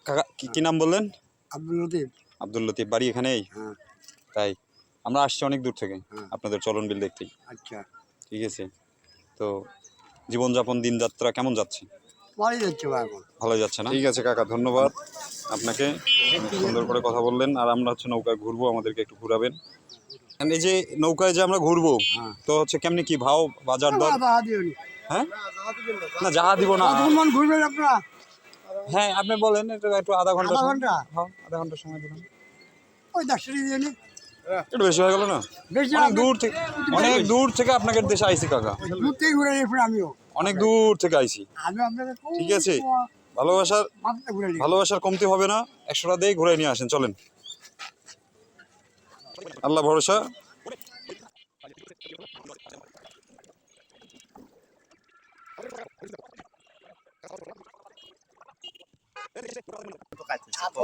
কাকা কি নাম বললেন? আব্দুল লতিফ। আব্দুল লতিফ, বাড়ি এখানেই? হ্যাঁ। তাই আমরা আসছি অনেক দূর থেকে আপনাদের চলন বিল দেখতেই। আচ্ছা, ঠিক আছে। তো জীবনযাপন দিনযাত্রা কেমন যাচ্ছে? ভালোই যাচ্ছে ভাই, এখন ভালোই যাচ্ছে না? ঠিক আছে কাকা, ধন্যবাদ আপনাকে, সুন্দর করে কথা বললেন। আর আমরা হচ্ছে নৌকায় ঘুরবো, আমাদেরকে একটু ঘুরাবেন। এই যে নৌকায় যে আমরা ঘুরবো, তো হচ্ছে কেমনি কি ভাও বাজার দর? হ্যাঁ না, যাহা দিব না। ঘুরবেন আপনারা? হ্যাঁ আপনি বলেন, একটু আধা ঘন্টা। হ্যাঁ, আধা ঘন্টা সময় দিবেন। ওই 10 টাকা দিয়ে নি। একটু বেশি হয়ে গেল না? অনেক দূর থেকে আপনাদের দেশে আইছি কাকা। দূর থেকে ঘুরে এসে আমিও অনেক দূর থেকে আইছি। আমি আপনাকে ঠিক আছে, ভালোবাসার কমতি হবে না। 100 টাকা দিয়ে ঘুরে নিয়ে আসেন, চলেন। আল্লাহ ভরসা।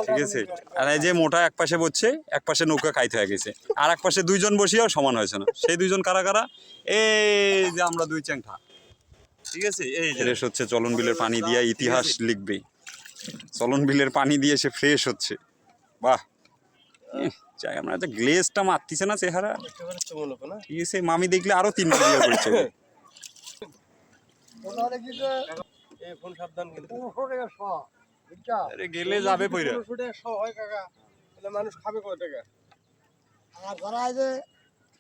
ঠিক আছে। আর এই যে মোটা এক পাশে বসছে, এক পাশে নৌকা খাইতে হয়ে গেছে, আর এক পাশে দুইজন বসিয়াও সমান হয়েছে না। সেই দুইজন কারা কারা? এই যে আমরা দুই চ্যাংঠা। ঠিক আছে, এই যে ফ্রেশ হচ্ছে চলন বিলের পানি দিয়ে, ইতিহাস লিখবে। চলন বিলের পানি দিয়ে সে ফ্রেশ হচ্ছে। বাহ, চাই আমরা একটা গ্লেজটা মারতিছে না চেহারা। ঠিক আছে, মামি দেখলে আরো 3 বিলিয়া করছে। আরে গেলে যাবে পয়রা। মানুষ খাবে কয় টাকা? আর ধরা যে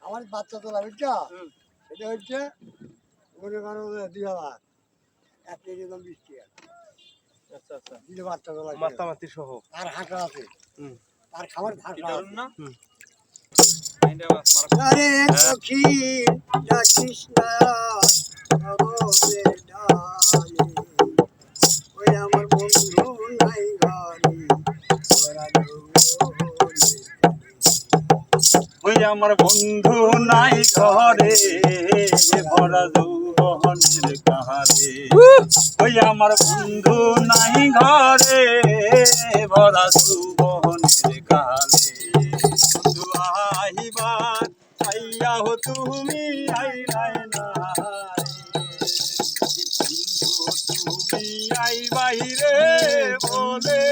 আমার বাচ্চা তোলা বুঝছো, এটা হচ্ছে মনে করো 2000, 1 কেজি দাম 20 টাকা। আচ্ছা আচ্ছা, দিলে বাচ্চা তোলা মাতামাতি সহ আর হাঁটা আছে। আর খাবার হাঁটা না। আরে দক্ষিণ ডাকিস না খবরে ডালে, ওই আমার বন্ধু নাই ঘরে, ওই আমার বন্ধু নাই ঘরে, ভরা যৌবনের কাহারে। ওই আমার বন্ধু নাই ঘরে, ভরা যৌবনের কাহারে। বন্ধু আহিবার আইয়া হো তুমি আইলাই না, বন্ধু তুমি আই বাহিরে বলে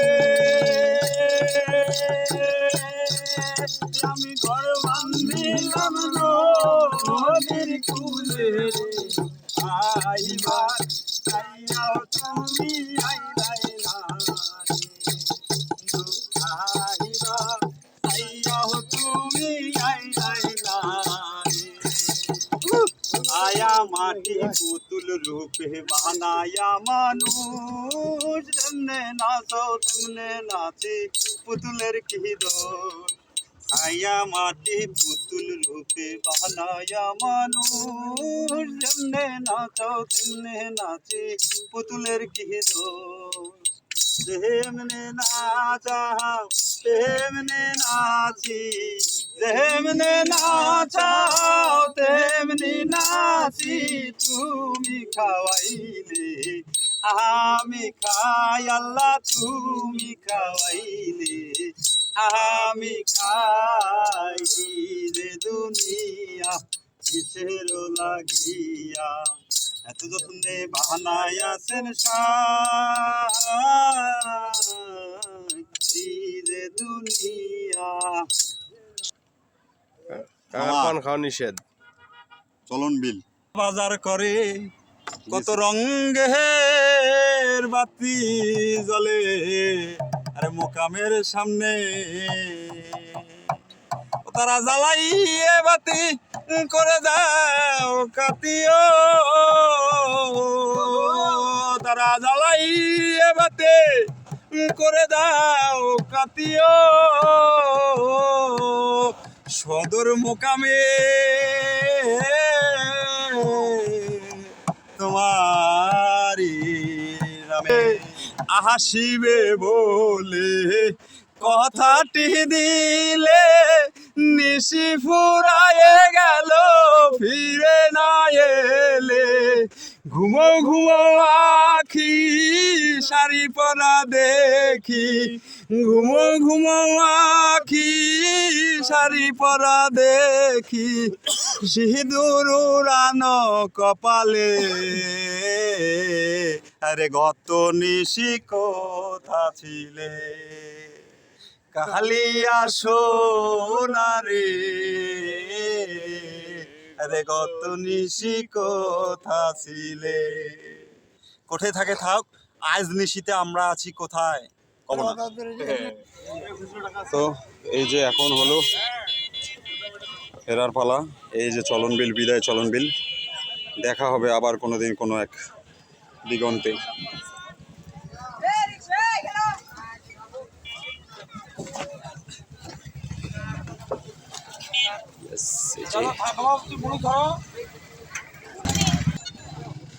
আমি ঘর বান্ধিলাম নদীর কূলে। আইবার আইয়া তুমি আইলাই না, আইবার আইয়া তুমি আইলাই না। আয়া মাটি পুতুল রূপে বানায়া মানুষ, তেমনে নাচো তেমনে নাচে পুতুলের কি দোষ। আয়া মাটি পুতুল রূপে বানায়া মানুষ, তেমনে নাচো তেমনে নাচে পুতুলের কি দোষ। যেমনে নাচাও তেমনে নাচি, যেমনে নাচাও তেমনি নাচি। তুমি খাওয়াইলে আমি খাই আল্লাহ, তুমি খাওয়াইলে আমি খাই। রে দুনিয়া কিসের লাগিয়া এত যত্নে বানায়াছেন রে দুনিয়া। পান খাওয়া নিষেধ। চলন বিল বাজার করে কত রঙের বাতি জ্বলে, আরে মোকামের সামনে তারা জ্বালাইয়ে বাতি করে দাও কাতিও, তারা জ্বালাইয়ে বাতি করে দাও কাতিও। সদর মোকামে তোমারি নামে আসিবে বলে কথাটি দিলে, নিশি ফুরায়ে গেল ফিরে না এলে। ঘুমো ঘুমো আখি শাড়ি পরা দেখি, ঘুমো ঘুমো আখি শাড়ি পরা দেখি। সিঁদুর উড়ানো কপালে, আরে গত নিশি কোথা ছিলে কালিয়া সোনারে আরে গত নিশি কোথা ছিলে কোথায় থাকে থাক আজ নিশিতে আমরা আছি কোথায় কব না তো এই যে এখন হলো ফেরার পালা এই যে চলন বিল বিদায় চলন বিল দেখা হবে আবার কোনোদিন কোনো এক দিগন্তে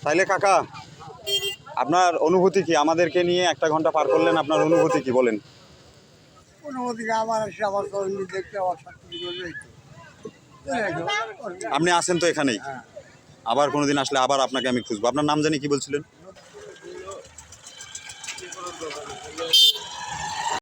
তাইলে কাকা আপনার অনুভূতি কি আমাদেরকে নিয়ে 1 ঘন্টা পার করলেন আপনার অনুভূতি কি বলেন অনুমতিকে আমার এসে আমার তরুণ দেখতে আমার শান্তি করবে আপনি আছেন তো এখানেই আবার কোনোদিন আসলে আবার আপনাকে আমি খুঁজবো আপনার নাম জানি কি বলছিলেন